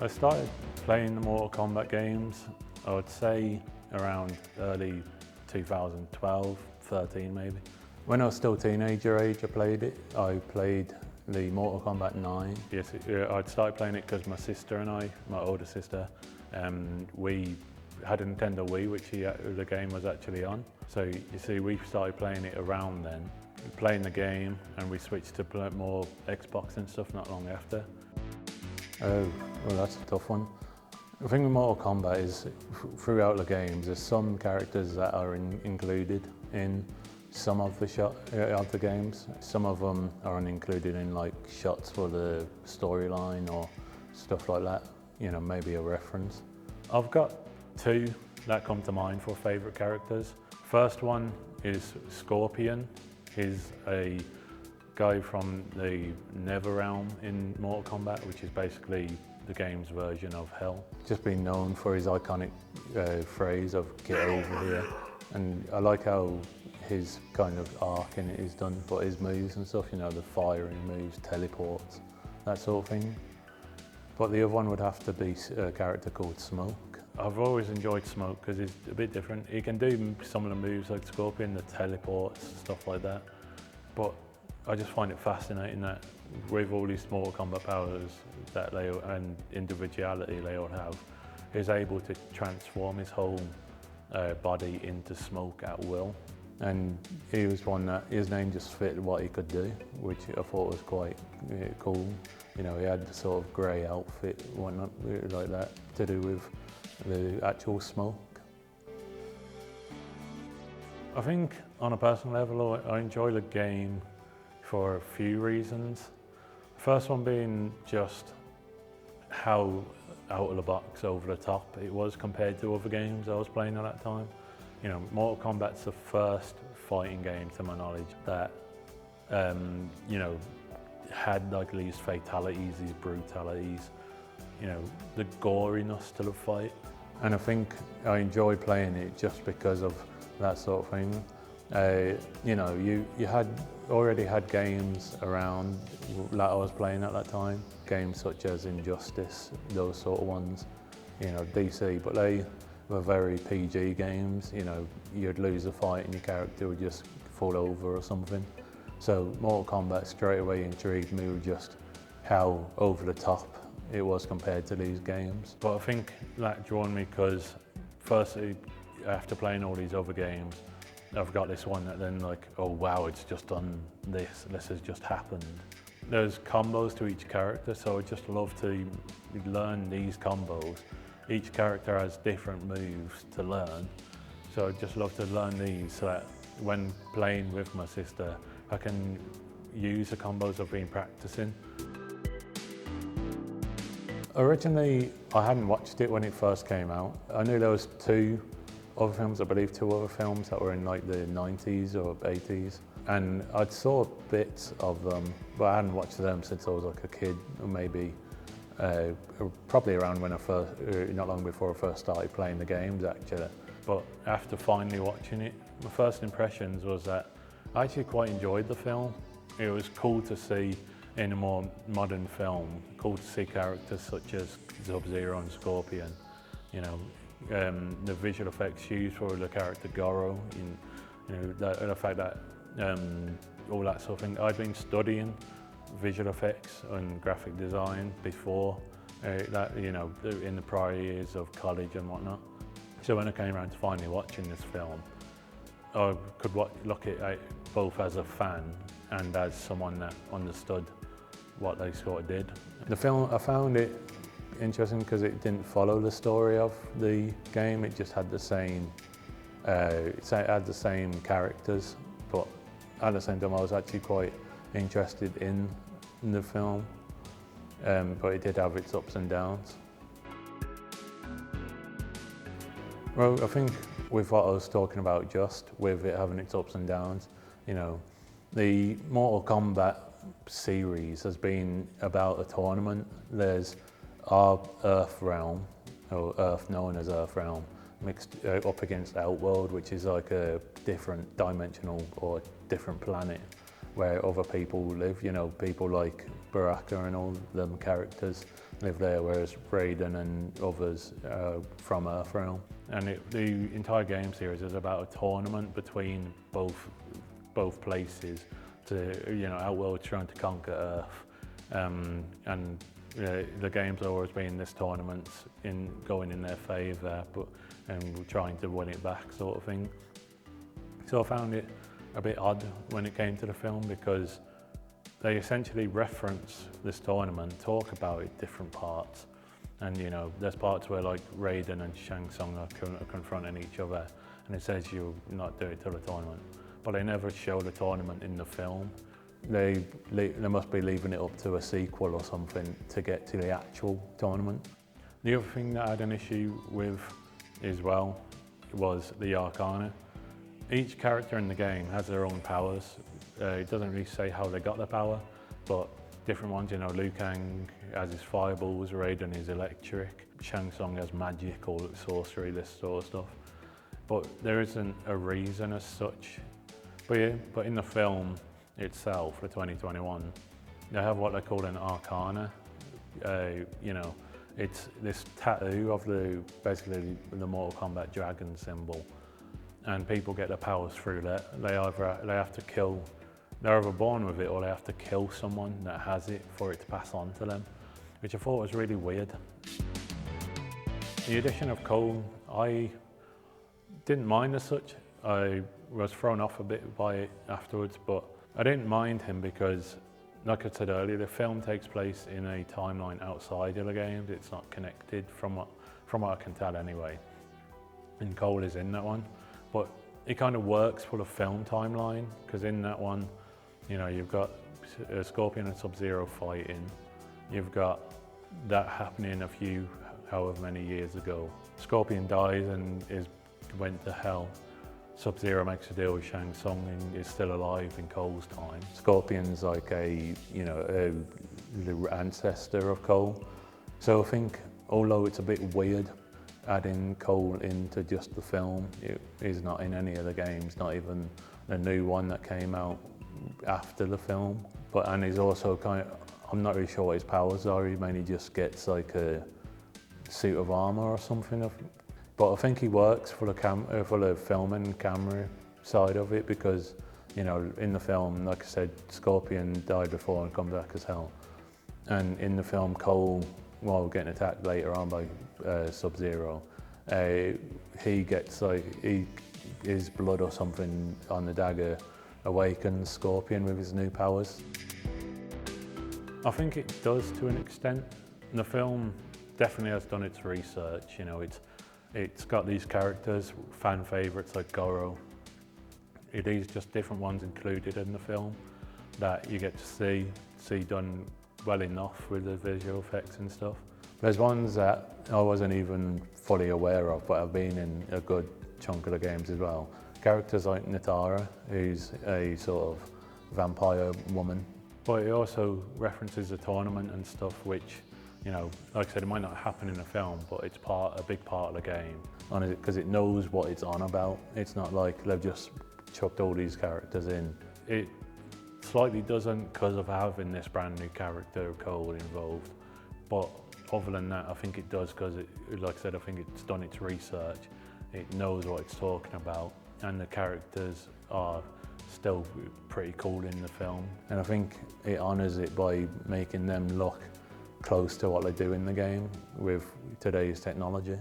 I started playing the Mortal Kombat games, I would say around early 2012, 13 maybe. When I was still teenager age I played it. I played the Mortal Kombat 9. Yes, I'd started playing it because my sister and I, my older sister, we had a Nintendo Wii which the game was actually on. So you see we started playing it around then, playing the game, and we switched to play more Xbox and stuff not long after. Oh, well that's a tough one. The thing with Mortal Kombat is throughout the games there's some characters that are included in some of the games. Some of them are included in like shots for the storyline or stuff like that, you know, maybe a reference. I've got two that come to mind for favourite characters. First one is Scorpion. He's a guy from the Nether Realm in Mortal Kombat, which is basically the game's version of Hell. Just been known for his iconic phrase of "get over here," and I like how his kind of arc in it is done, but his moves and stuff, you know, the firing moves, teleports, that sort of thing. But the other one would have to be a character called Smoke. I've always enjoyed Smoke because he's a bit different. He can do some of the moves like Scorpion, the teleports, stuff like that. But I just find it fascinating that with all these Mortal Kombat powers that and individuality they all have, he's able to transform his whole body into smoke at will. And he was one that his name just fit what he could do, which I thought was quite cool. You know, he had the sort of grey outfit, whatnot, like that, to do with the actual smoke. I think on a personal level, I enjoy the game for a few reasons. First one being just how out of the box, over the top it was compared to other games I was playing at that time. You know, Mortal Kombat's the first fighting game, to my knowledge, that you know, had like these fatalities, these brutalities, you know, the goriness to the fight. And I think I enjoyed playing it just because of that sort of thing. You know, you already had games around that I was playing at that time. Games such as Injustice, those sort of ones, you know, DC, but they were very PG games. You know, you'd lose a fight and your character would just fall over or something. So Mortal Kombat straight away intrigued me with just how over the top it was compared to these games. But I think that drew me because firstly, after playing all these other games, I've got this one that then like, oh wow, it's just done this has just happened. There's combos to each character, so I just love to learn these combos. Each character has different moves to learn, so I just love to learn these so that when playing with my sister, I can use the combos I've been practicing. Originally, I hadn't watched it when it first came out. I knew there was two other films that were in like the 90s or 80s. And I'd saw bits of them, but I hadn't watched them since I was like a kid, or maybe probably around when not long before I first started playing the games actually. But after finally watching it, my first impressions was that I actually quite enjoyed the film. It was cool to see in a more modern film, cool to see characters such as Sub-Zero and Scorpion. You know, the visual effects used for the character Goro, you know, the fact that all that sort of thing. I'd been studying visual effects and graphic design before that, you know, in the prior years of college and whatnot. So when I came around to finally watching this film, I could look at it both as a fan and as someone that understood what they sort of did. The film, I found it interesting because it didn't follow the story of the game. It just had the same, it had the same characters, but at the same time I was actually quite interested in the film, but it did have its ups and downs. Well, I think with what I was talking about, just with it having its ups and downs, you know, the Mortal Kombat series has been about a tournament. There's our Earth realm, or Earth known as Earth realm, mixed up against Outworld, which is like a different dimensional or different planet where other people live, you know, people like Baraka and all them characters. live there, whereas Raiden and others are from Earthrealm. And the entire game series is about a tournament between both places to, you know, Outworld's trying to conquer Earth. And the game's always been this tournament's going in their favour, and we're trying to win it back, sort of thing. So I found it a bit odd when it came to the film, because they essentially reference this tournament, talk about it different parts, and you know, there's parts where like Raiden and Shang Tsung are confronting each other, and it says you'll not do it till the tournament, but they never show the tournament in the film. They must be leaving it up to a sequel or something to get to the actual tournament. The other thing that I had an issue with as well was the Arcana. Each character in the game has their own powers. It doesn't really say how they got their power, but different ones, you know, Liu Kang has his fireballs, Raiden is electric, Shang Tsung has magic or sorcery, this sort of stuff. But there isn't a reason as such. But yeah, but in the film itself, for 2021, they have what they call an Arcana. You know, it's this tattoo of basically the Mortal Kombat dragon symbol, and people get their powers through that. They're either born with it or they have to kill someone that has it for it to pass on to them, which I thought was really weird. The addition of Cole, I didn't mind as such. I was thrown off a bit by it afterwards, but I didn't mind him because, like I said earlier, the film takes place in a timeline outside of the games. It's not connected from what I can tell anyway. And Cole is in that one, but it kind of works for the film timeline, because in that one, you know, you've got Scorpion and Sub-Zero fighting. You've got that happening however many years ago. Scorpion dies and went to hell. Sub-Zero makes a deal with Shang Tsung and is still alive in Cole's time. Scorpion's like the ancestor of Cole. So I think, although it's a bit weird adding Cole into just the film, it is not in any of the games, not even the new one that came out after the film. And he's also I'm not really sure what his powers are. He mainly just gets like a suit of armor or something. But I think he works for the film and camera side of it, because, you know, in the film, like I said, Scorpion died before and comes back as hell. And in the film, Cole, while getting attacked later on by Sub-Zero, he gets his blood or something on the dagger awakens Scorpion with his new powers. I think it does to an extent. The film definitely has done its research. You know, it's got these characters, fan favourites like Goro. It is just different ones included in the film that you get to see done well enough with the visual effects and stuff. There's ones that I wasn't even fully aware of, but have been in a good chunk of the games as well. Characters like Natara, who's a sort of vampire woman. But it also references the tournament and stuff, which, you know, like I said, it might not happen in the film, but it's a big part of the game, because it knows what it's on about. It's not like they've just chucked all these characters in. It slightly doesn't, because of having this brand new character, Cole, involved. But other than that, I think it does, because, like I said, I think it's done its research. It knows what it's talking about, and the characters are still pretty cool in the film. And I think it honours it by making them look close to what they do in the game with today's technology.